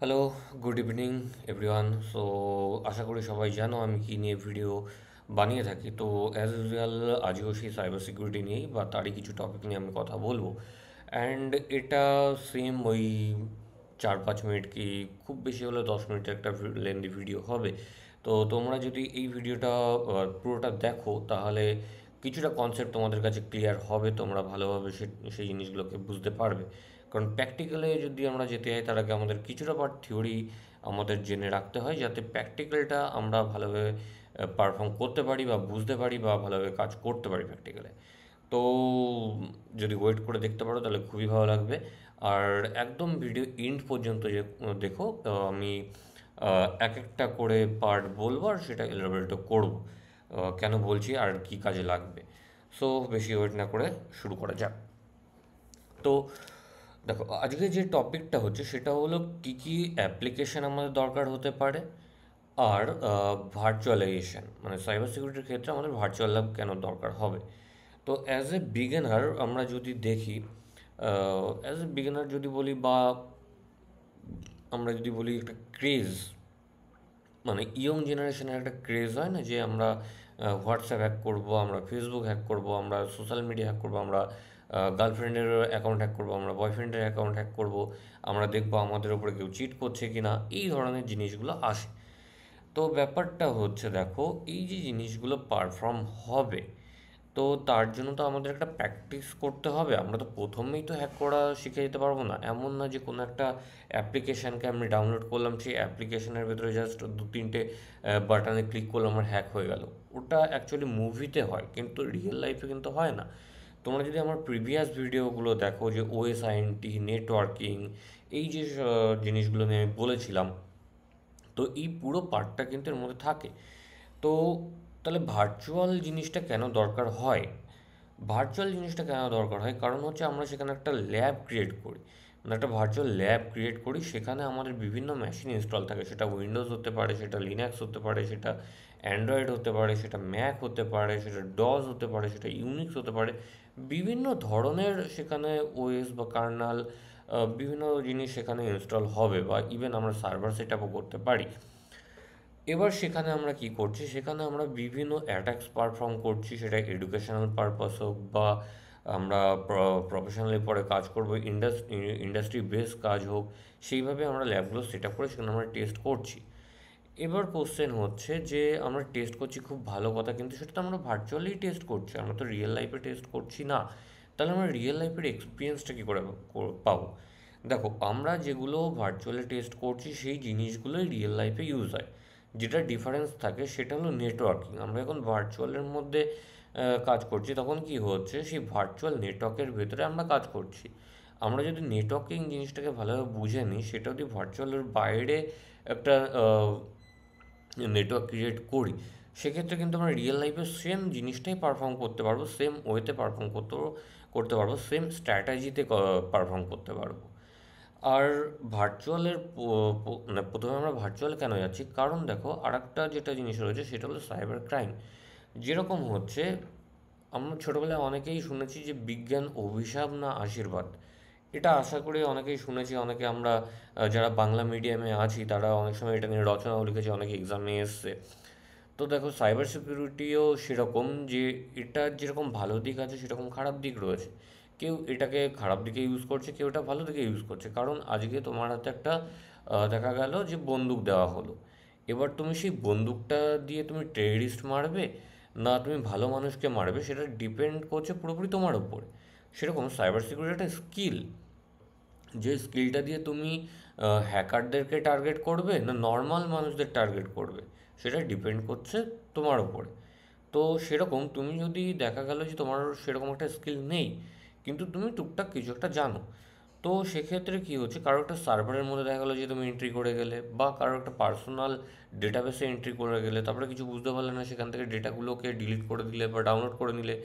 Hello, good evening everyone. So আশা করি সবাই জানো আমি কী নিয়ে ভিডিও বানিয়ে থাকি। তো অ্যাজ ইউজুয়াল আজকেও সেই সাইবার সিকিউরিটি নিয়েই বা তারই কিছু টপিক নিয়ে আমি কথা বলবো। অ্যান্ড এটা সেম ওই 4-5 মিনিট কি খুব বেশি হলে 10 মিনিটের একটা লেন্দি ভিডিও হবে। তো তোমরা যদি এই ভিডিওটা পুরোটা দেখো তাহলে কিছুটা কনসেপ্ট তোমাদের কাছে ক্লিয়ার হবে, তোমরা ভালোভাবে সেই জিনিসগুলোকে বুঝতে পারবে। কারণ প্র্যাকটিক্যালে যদি আমরা যেতে হয় তার আগে আমাদের কিছুটা পার্ট থিওরি আমাদের জেনে রাখতে হয়, যাতে প্র্যাকটিক্যালটা আমরা ভালোভাবে পারফর্ম করতে পারি বা বুঝতে পারি বা ভালোভাবে কাজ করতে পারি প্র্যাকটিক্যালে। তো যদি ওয়েট করে দেখতে পারো তাহলে খুবই ভালো লাগবে। আর একদম ভিডিও এন্ড পর্যন্ত যে দেখো, আমি এক একটা করে পার্ট বলবো আর সেটা এলাবোরেটও করবো, কেন বলছি আর কি কাজে লাগবে। সো বেশি ওয়েট না করে শুরু করা যাক। তো দেখো, আজকে যে টপিকটা হচ্ছে সেটা হলো কী কী অ্যাপ্লিকেশন আমাদের দরকার হতে পারে, আর ভার্চুয়ালাইজেশন মানে সাইবার সিকিউরিটির ক্ষেত্রে আমাদের ভার্চুয়াল ল্যাব কেন দরকার হবে। তো অ্যাজ এ বিগিনার আমরা যদি দেখি, অ্যাজ এ বিগিনার যদি বলি বা আমরা যদি বলি একটা ক্রেজ, মানে ইয়ং জেনারেশনের একটা ক্রেজ হয় না যে আমরা হোয়াটসঅ্যাপ হ্যাক করবো, আমরা ফেসবুক হ্যাক করবো, আমরা সোশ্যাল মিডিয়া হ্যাক করবো, আমরা গার্লফ্রেন্ডের অ্যাকাউন্ট হ্যাক করবো, আমরা বয়ফ্রেন্ডের অ্যাকাউন্ট হ্যাক করবো, আমরা দেখবো আমাদের উপরে কেউ চিট করছে কি না, এই ধরনের জিনিসগুলো আসে। তো ব্যাপারটা হচ্ছে, দেখো, এই যে জিনিসগুলো পারফর্ম হবে, তো তার জন্য তো আমাদের একটা প্র্যাকটিস করতে হবে। আমরা তো প্রথমেই তো হ্যাক করা শিখে যেতে পারবো না। এমন না যে কোনো একটা অ্যাপ্লিকেশানকে আমি ডাউনলোড করলাম, সেই অ্যাপ্লিকেশনের ভেতরে জাস্ট 2-3টে বাটনে ক্লিক করলাম, আমার হ্যাক হয়ে গেল। ওটা অ্যাকচুয়ালি মুভিতে হয়, কিন্তু রিয়েল লাইফে কিন্তু হয় না। তোমরা যদি আমার প্রিভিয়াস ভিডিওগুলো দেখো, যে ওএসআইএনটি, নেটওয়ার্কিং, এই যে জিনিসগুলো নিয়ে আমি বলেছিলাম, তো এই পুরো পার্টটা কিন্তু এর মধ্যে থাকে। তো তাহলে ভার্চুয়াল জিনিসটা কেন দরকার হয়? ভার্চুয়াল জিনিসটা কেন দরকার হয়, কারণ হচ্ছে আমরা সেখানে একটা ল্যাব ক্রিয়েট করি, মানে একটা ভার্চুয়াল ল্যাব ক্রিয়েট করি। সেখানে আমাদের বিভিন্ন মেশিন ইনস্টল থাকে, সেটা উইন্ডোজ হতে পারে, সেটা লিনাক্স হতে পারে, সেটা অ্যান্ড্রয়েড হতে পারে, সেটা ম্যাক হতে পারে, সেটা ডস হতে পারে, সেটা ইউনিক্স হতে পারে। বিভিন্ন ধরনের সেখানে ওএস বা কার্নাল, বিভিন্ন জিনিস সেখানে ইনস্টল হবে, বা ইভেন আমরা সার্ভার সেট আপও করতে পারি। এবার সেখানে আমরা কি করছি, সেখানে আমরা বিভিন্ন অ্যাটাকস পারফর্ম করছি, সেটা এডুকেশনাল পারপাস হোক বা আমরা প্রফেশনালি পরে কাজ করবো, ইন্ডাস্ট্রি বেস কাজ হোক, সেইভাবে আমরা ল্যাবগুলো সেট আপ করে সেখানে আমরা টেস্ট করছি। এবার কোশ্চেন হচ্ছে যে আমরা টেস্ট করছি, খুব ভালো কথা, কিন্তু সেটা তো আমরা ভার্চুয়ালি টেস্ট করছি, আমরা তো রিয়েল লাইফে টেস্ট করছি না। তাহলে আমরা রিয়েল লাইফের এক্সপিরিয়েন্সটা কী করে পাবো? দেখো, আমরা যেগুলো ভার্চুয়ালি টেস্ট করছি সেই জিনিসগুলোই রিয়েল লাইফে ইউজ হয়। যেটা ডিফারেন্স থাকে সেটা হলো নেটওয়ার্কিং। আমরা এখন ভার্চুয়ালের মধ্যে কাজ করছি, তখন কি হচ্ছে, সেই ভার্চুয়াল নেটওয়ার্কের ভেতরে আমরা কাজ করছি। আমরা যদি নেটওয়ার্কিং জিনিসটাকে ভালোভাবে বুঝে নিই, সেটা যদি ভার্চুয়ালের বাইরে একটা নেটওয়ার্ক ক্রিয়েট করি, সেক্ষেত্রে কিন্তু আমরা রিয়েল লাইফে সেম জিনিসটাই পারফর্ম করতে পারবো, সেম ওয়েতে পারফর্ম করতে পারবো, সেম স্ট্র্যাটাজিতে পারফর্ম করতে পারবো। আর ভার্চুয়ালের মানে প্রথমে আমরা ভার্চুয়াল কেন যাচ্ছি, কারণ দেখো আর একটা যেটা জিনিস রয়েছে সেটা হলো সাইবার ক্রাইম। যেরকম হচ্ছে, আমরা ছোটোবেলায় অনেকেই শুনেছি যে বিজ্ঞান অভিশাপ না আশীর্বাদ। এটা আশা করি অনেকেই শুনেছি, অনেকে আমরা যারা বাংলা মিডিয়ামে আছি তারা অনেক সময় এটা নিয়ে রচনাও লিখেছি, অনেকে এক্সামে এসছে। তো দেখো, সাইবার সিকিউরিটিও সেরকম, যে এটার যেরকম ভালো দিক আছে সেরকম খারাপ দিক রয়েছে। কেউ এটাকে খারাপ দিকে ইউজ করছে, কেউ এটা ভালো দিকে ইউজ করছে। কারণ আজকে তোমার হাতে একটা দেখা গেল যে বন্দুক দেওয়া হলো, এবার তুমি সেই বন্দুকটা দিয়ে তুমি টেররিস্ট মারবে না তুমি ভালো মানুষকে মারবে, সেটা ডিপেন্ড করছে পুরোপুরি তোমার উপরে। সেরকম সাইবার সিকিউরিটি একটা স্কিল, যে স্কিলটা দিয়ে তুমি হ্যাকারদেরকে টার্গেট করবে না নর্মাল মানুষদের টার্গেট করবে, সেটা ডিপেন্ড করছে তোমার উপরে। তো সেরকম তুমি যদি দেখা গেল যে তোমার সেরকম একটা স্কিল নেই, কিন্তু তুমি টুকটাক কিছু একটা জানো, তো সেক্ষেত্রে কী হচ্ছে, কারো একটা সার্ভারের মধ্যে দেখা গেলো যে তুমি এন্ট্রি করে গেলে, বা কারো একটা পার্সোনাল ডেটাবেসে এন্ট্রি করে গেলে, তারপরে কিছু বুঝতে পারলে না, সেখান থেকে ডেটাগুলোকে ডিলিট করে দিলে বা ডাউনলোড করে নিলে।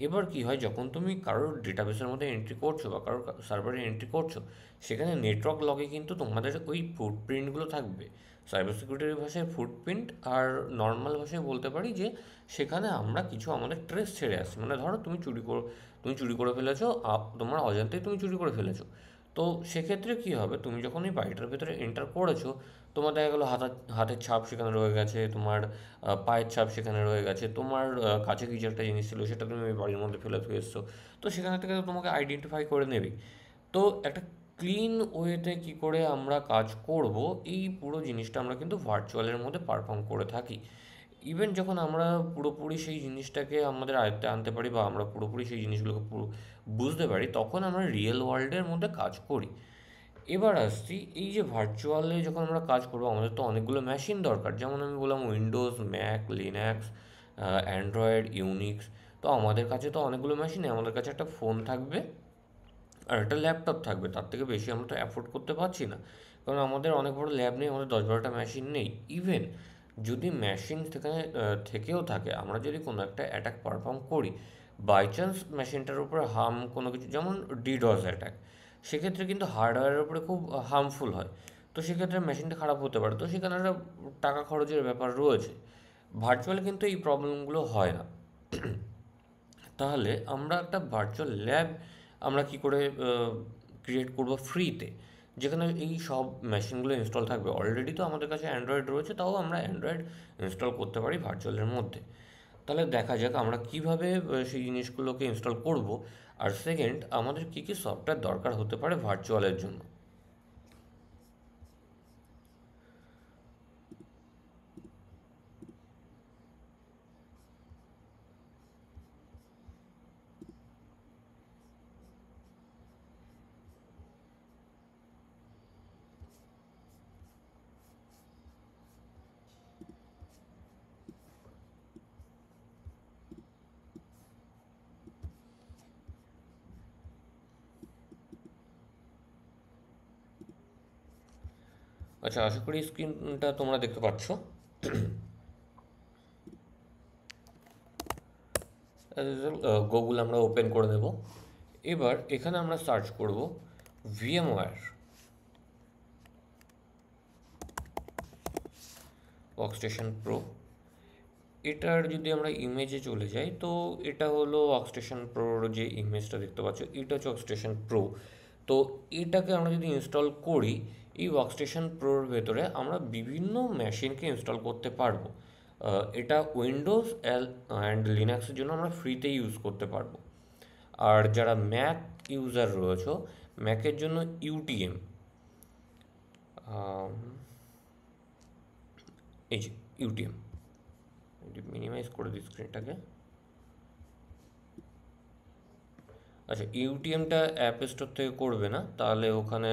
এবার কি হয়, যখন তুমি কারোর ডেটাবেসের মধ্যে এন্ট্রি করছো বা কারোর সার্ভারে এন্ট্রি করছো, সেখানে নেটওয়ার্ক লগে কিন্তু তোমাদের ওই ফুটপ্রিন্টগুলো থাকবে। সাইবার সিকিউরিটির ভাষায় ফুটপ্রিন্ট, আর নর্মাল ভাষায় বলতে পারি যে সেখানে আমরা কিছু আমাদের ট্রেস ছেড়ে আসছি। মানে ধরো তুমি চুরি করে ফেলেছো, তোমার অজান্তেই তুমি চুরি করে ফেলেছো, তো তো সেক্ষেত্রে কী হবে, তুমি যখন এই বাড়িটার ভেতরে এন্টার করেছো, তোমার দেখা গেলো হাতের ছাপ সেখানে রয়ে গেছে, তোমার পায়ের ছাপ সেখানে রয়ে গেছে, তোমার কাছে কিছু একটা জিনিস ছিল সেটা তুমি ওই বাড়ির মধ্যে ফেলে থুয়ে এসছো, তো সেখান থেকে তো তোমাকে আইডেন্টিফাই করে নেবেই। তো একটা ক্লিন ওয়েতে কী করে আমরা কাজ করব, এই পুরো জিনিসটা আমরা কিন্তু ভার্চুয়ালের মধ্যে পারফর্ম করে থাকি। ইভেন যখন আমরা পুরোপুরি সেই জিনিসটাকে আমাদের আয়ত্তে আনতে পারি বা আমরা পুরোপুরি সেই জিনিসগুলোকে পুরো বুঝতে পারি, তখন আমরা রিয়েল ওয়ার্ল্ডের মধ্যে কাজ করি। এবার আসছি, এই যে ভার্চুয়ালে যখন আমরা কাজ করবো আমাদের তো অনেকগুলো মেশিন দরকার, যেমন আমি বললাম Windows, Mac, Linux, Android, Unix. তো আমাদের কাছে তো অনেকগুলো মেশিন নেই, আমাদের কাছে একটা ফোন থাকবে আর একটা ল্যাপটপ থাকবে, তার থেকে বেশি আমরা তো অ্যাফোর্ড করতে পারছি না, কারণ আমাদের অনেক বড় ল্যাব নেই, আমাদের 10-12টা মেশিন নেই। ইভেন যদি মেশিন সেখানে থেকেও থাকে, আমরা যদি কোনো একটা অ্যাটাক পারফর্ম করি, বাই চান্স মেশিনটার উপরে কোনো কিছু, যেমন ডিডস অ্যাটাক, সেক্ষেত্রে কিন্তু হার্ডওয়্যারের উপরে খুব হার্মফুল হয়। তো সেক্ষেত্রে মেশিনটা খারাপ হতে পারে, তো সেখানে একটা টাকা খরচের ব্যাপার রয়েছে। ভার্চুয়ালে কিন্তু এই প্রবলেমগুলো হয় না। তাহলে আমরা একটা ভার্চুয়াল ল্যাব আমরা কি করে ক্রিয়েট করব ফ্রিতে, যেখানে এই সব মেশিনগুলো ইনস্টল থাকবে। অলরেডি তো আমাদের কাছে অ্যান্ড্রয়েড রয়েছে, তাও আমরা অ্যান্ড্রয়েড ইনস্টল করতে পারি ভার্চুয়ালের মধ্যে। তাহলে দেখা যাক আমরা কিভাবে সেই জিনিসগুলোকে ইনস্টল করব, আর সেকেন্ড আমাদের কী কী সফটওয়্যার দরকার হতে পারে ভার্চুয়ালের জন্য। আচ্ছা, আশা করি স্ক্রিনটা তোমরা দেখতে পাচ্ছ। গুগল আমরা ওপেন করে নেব। এবার এখানে আমরা সার্চ করব ভিএমওয়্যার ওয়ার্কস্টেশন প্রো। এটার যদি আমরা ইমেজে চলে যাই, তো এটা হলো ওয়ার্কস্টেশন প্রোর যে ইমেজটা দেখতে পাচ্ছ, এটা হচ্ছে ওয়ার্কস্টেশন প্রো। তো এটাকে আমরা যদি ইনস্টল করি, এই ওয়ার্কস্টেশন প্রোর ভেতরে আমরা বিভিন্ন মেশিনকে ইনস্টল করতে পারবো। এটা উইন্ডোজ অ্যান্ড লিনাক্সের জন্য আমরা ফ্রিতে ইউজ করতে পারবো। আর যারা ম্যাক ইউজার রয়েছে, ম্যাকের জন্য ইউটিএম, এই যে ইউটিএম, মিনিমাইজ করে দিই স্ক্রিনটাকে। আচ্ছা, ইউটিএমটা অ্যাপ স্টোর থেকে করবে না, তাহলে ওখানে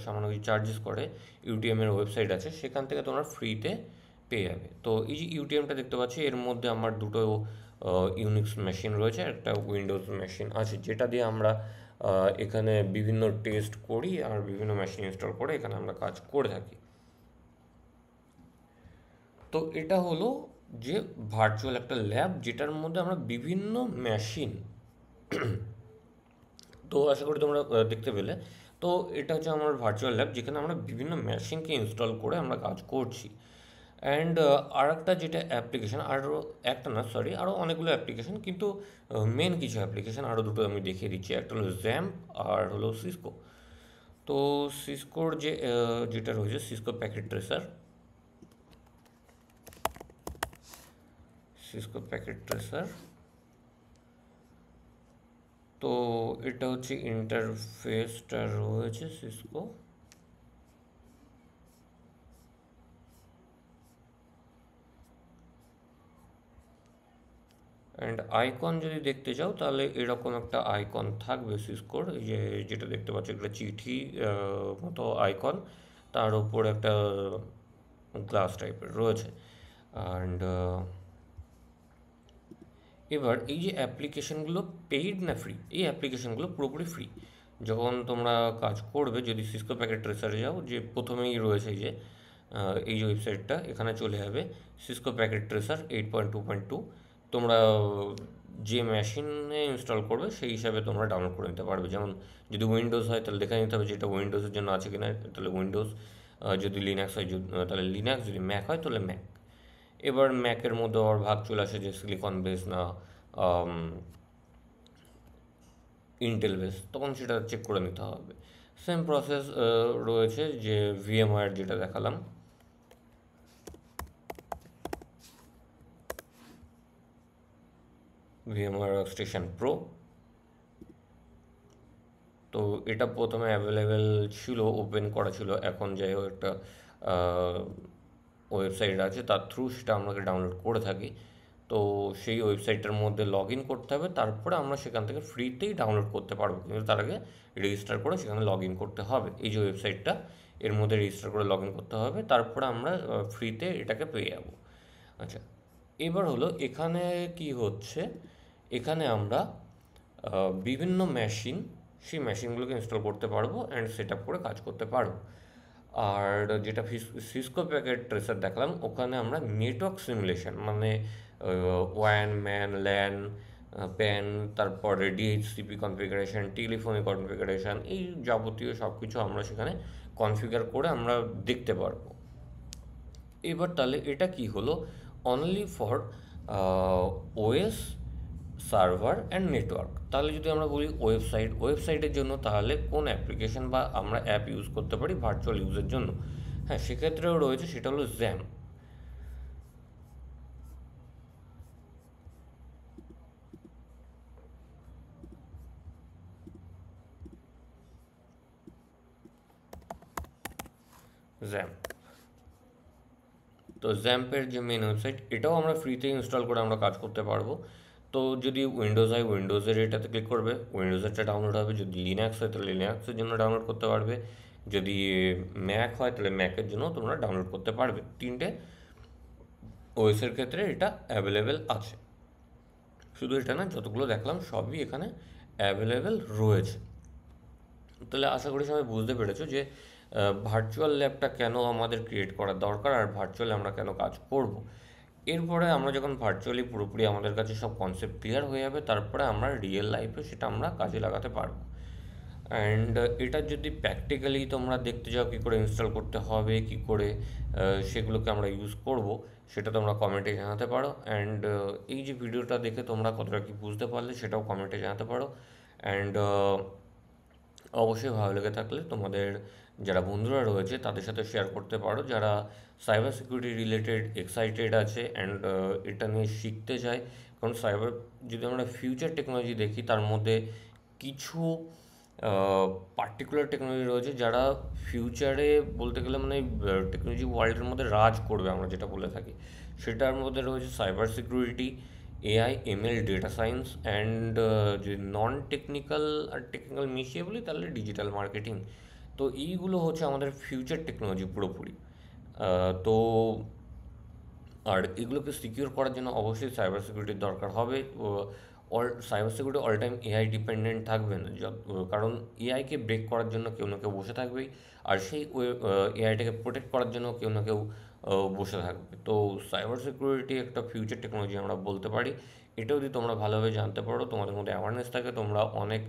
সামান্য কিছু চার্জেস করে। ইউটিএমের ওয়েবসাইট আছে, সেখান থেকে তোমরা ফ্রিতে পেয়ে যাবে। তো এই যে ইউটিএমটা দেখতে পাচ্ছি, এর মধ্যে আমার দুটো ইউনিক্স মেশিন রয়েছে, একটা উইন্ডোজ মেশিন আছে, যেটা দিয়ে আমরা এখানে বিভিন্ন টেস্ট করি আর বিভিন্ন মেশিন ইনস্টল করে এখানে আমরা কাজ করে থাকি। তো এটা হলো যে ভার্চুয়াল একটা ল্যাব, যেটার মধ্যে আমরা বিভিন্ন মেশিন, তো আশা করি তোমরা দেখতে পেলে। তো এটা হচ্ছে আমার ভার্চুয়াল ল্যাব, যেখানে আমরা বিভিন্ন মেশিনকে ইনস্টল করে আমরা কাজ করছি। অ্যান্ড আর একটা যেটা অ্যাপ্লিকেশান, আরও একটা না সরি, আরও অনেকগুলো অ্যাপ্লিকেশান, কিন্তু মেন কিছু অ্যাপ্লিকেশান আরও দুটো আমি দেখিয়ে দিচ্ছি। একটা হলো জ্যাম্প আর হলো সিসকো। তো সিসকোর যেটা রয়েছে, সিসকো প্যাকেট ট্রেসার, তো এটা হচ্ছে ইন্টারফেসটা রয়েছে সিসকো। অ্যান্ড আইকন যদি দেখতে চাও, তাহলে এরকম একটা আইকন থাকবে সিসকোর, এই যে যেটা দেখতে পাচ্ছ, একটা চিঠি মতো আইকন, তার উপর একটা গ্লাস টাইপের রয়েছে। অ্যান্ড এবার এই যে অ্যাপ্লিকেশানগুলো পেইড না ফ্রি, এই অ্যাপ্লিকেশানগুলো পুরোপুরি ফ্রি। যখন তোমরা কাজ করবে, যদি সিসকো প্যাকেট ট্রেসারে যাও, যে প্রথমেই রয়েছে এই যে ওয়েবসাইটটা, এখানে চলে যাবে সিসকো প্যাকেট ট্রেসার 8.2.2। তোমরা যে মেশিনে ইনস্টল করবে সেই হিসাবে তোমরা ডাউনলোড করে নিতে পারবে। যেমন যদি উইন্ডোজ হয়, তাহলে দেখে নিতে হবে যেটা উইন্ডোজের জন্য আছে কিনা, তাহলে উইন্ডোজ। যদি লিনাক্স হয় তাহলে লিনাক্স, যদি ম্যাক হয় তাহলে ম্যাক। এবার ম্যাকের মধ্যে আবার ভাগ চলে আসে যে সিলিকন বেস না ইন্টেল বেস, তখন সেটা চেক করে নিতে হবে। সেম প্রসেস রয়েছে যে ভিএমওয়্যার যেটা দেখালাম। ভিএমওয়্যার ওয়ার্কস্টেশন প্রো, তো এটা প্রথমে অ্যাভেলেবেল ছিল, ওপেন করা ছিল, এখন যাই হোক একটা ওয়েবসাইট আছে তার থ্রু সেটা আমাকে ডাউনলোড করে থাকি। তো সেই ওয়েবসাইটের মধ্যে লগ ইন করতে হবে, তারপরে আমরা সেখান থেকে ফ্রিতেই ডাউনলোড করতে পারবো, কিন্তু তার আগে রেজিস্টার করে সেখানে লগ ইন করতে হবে। এই যে ওয়েবসাইটটা, এর মধ্যে রেজিস্টার করে লগ ইন করতে হবে, তারপরে আমরা ফ্রিতে এটাকে পেয়ে যাবো। আচ্ছা, এবার হলো এখানে কি হচ্ছে, এখানে আমরা বিভিন্ন মেশিন, সেই মেশিনগুলোকে ইনস্টল করতে পারবো অ্যান্ড সেট আপ করে কাজ করতে পারবো। আর যেটা সিসকো প্যাকেট ট্রেসার দেখলাম, ওখানে আমরা নেটওয়ার্ক সিমুলেশন মানে ওয়ান ম্যান ল্যান প্যান, তারপরে ডিএইচসিপি কনফিগারেশন, টেলিফোনে কনফিগারেশন, এই যাবতীয় সব কিছু আমরা সেখানে কনফিগার করে আমরা দেখতে পারবো। এবার তাহলে এটা কি হলো, only for OS, server and network. তাহলে যদি আমরা বলি ওয়েবসাইটের জন্য, তাহলে কোন অ্যাপ্লিকেশন বা আমরা অ্যাপ ইউজ করতে পারি ভার্চুয়াল ইউজের জন্য? হ্যাঁ, সেক্ষেত্রেও রয়েছে, সেটা হলো জ্যাম। জ্যাম, তো জ্যাম্পের যে মেন ওয়েবসাইট, এটাও আমরা ফ্রিতে ইনস্টল করে আমরা কাজ করতে পারবো। তো যদি উইন্ডোজ হয়, উইন্ডোজের এটাতে ক্লিক করবে, উইন্ডোজেরটা ডাউনলোড হবে। যদি লিনাক্স হয় তাহলে লিনাক্সের জন্য ডাউনলোড করতে পারবে। যদি ম্যাক হয় তাহলে ম্যাকের জন্য তোমরা ডাউনলোড করতে পারবে। তিনটে ওএসের ক্ষেত্রে এটা অ্যাভেলেবেল আছে। শুধু এটা না, যতগুলো দেখলাম সবই এখানে অ্যাভেলেবেল রয়েছে। তাহলে আশা করি সবাই বুঝতে পেরেছো যে ভার্চুয়াল ল্যাবটা কেন আমাদের ক্রিয়েট করা দরকার আর ভার্চুয়ালি আমরা কেন কাজ করব। এরপরে আমরা যখন ভার্চুয়ালি পুরোপুরি আমাদের কাছে সব কনসেপ্ট ক্লিয়ার হয়ে যাবে, তারপরে আমরা রিয়েল লাইফে সেটা আমরা কাজে লাগাতে পারবো। অ্যান্ড এটা যদি প্র্যাকটিক্যালি তোমরা দেখতে যাও কী করে ইনস্টল করতে হবে, কী করে সেগুলোকে আমরা ইউজ করব, সেটা তোমরা কমেন্টে জানাতে পারো। অ্যান্ড এই যে ভিডিওটা দেখে তোমরা কতটা কি বুঝতে পারলে সেটাও কমেন্টে জানাতে পারো। অ্যান্ড অবশ্যই ভালো লেগে থাকলে তোমাদের যারা বন্ধুরা রয়েছে তাদের সাথে শেয়ার করতে পারো, যারা সাইবার সিকিউরিটি রিলেটেড এক্সাইটেড আছে অ্যান্ড এটা নিয়ে শিখতে চায়। কারণ সাইবার, যদি আমরা ফিউচার টেকনোলজি দেখি, তার মধ্যে কিছু পার্টিকুলার টেকনোলজি রয়েছে যারা ফিউচারে বলতে গেলে মানে টেকনোলজি ওয়ার্ল্ডের মধ্যে রাজ করবে, আমরা যেটা বলে থাকি। সেটার মধ্যে রয়েছে cyber security, AI, ML, data science and যদি নন টেকনিক্যাল আর টেকনিক্যাল মিশিয়ে বলি তাহলে ডিজিটাল মার্কেটিং। তো এইগুলো হচ্ছে আমাদের ফিউচার টেকনোলজি পুরোপুরি। তো আর এগুলোকে সিকিউর করার জন্য অবশ্যই সাইবার সিকিউরিটির দরকার হবে। Cyber security all time AI dependent থাকবে না, কারণ এআইকে ব্রেক করার জন্য কেউ না কেউ বসে থাকবেই, আর সেই এআইটাকে প্রোটেক্ট করার জন্য কেউ না কেউ বসে থাকবে। তো সাইবার সিকিউরিটি একটা ফিউচার টেকনোলজি আমরা বলতে পারি। এটা যদি তোমরা ভালোভাবে জানতে পারো, তোমাদের মধ্যে অ্যাওয়ারনেস থাকে, তোমরা অনেক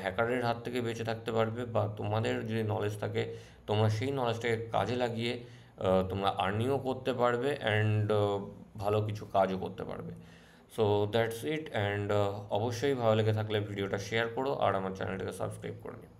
হ্যাকারের হাত থেকে বেঁচে থাকতে পারবে, বা তোমাদের যদি নলেজ থাকে তোমরা সেই নলেজটাকে কাজে লাগিয়ে তোমরা আর্নিংও করতে পারবে অ্যান্ড ভালো কিছু কাজও করতে পারবে। So that's it. অ্যান্ড অবশ্যই ভালো লেগে থাকলে ভিডিওটা শেয়ার করো আর আমার চ্যানেলটাকে সাবস্ক্রাইব করে নিও।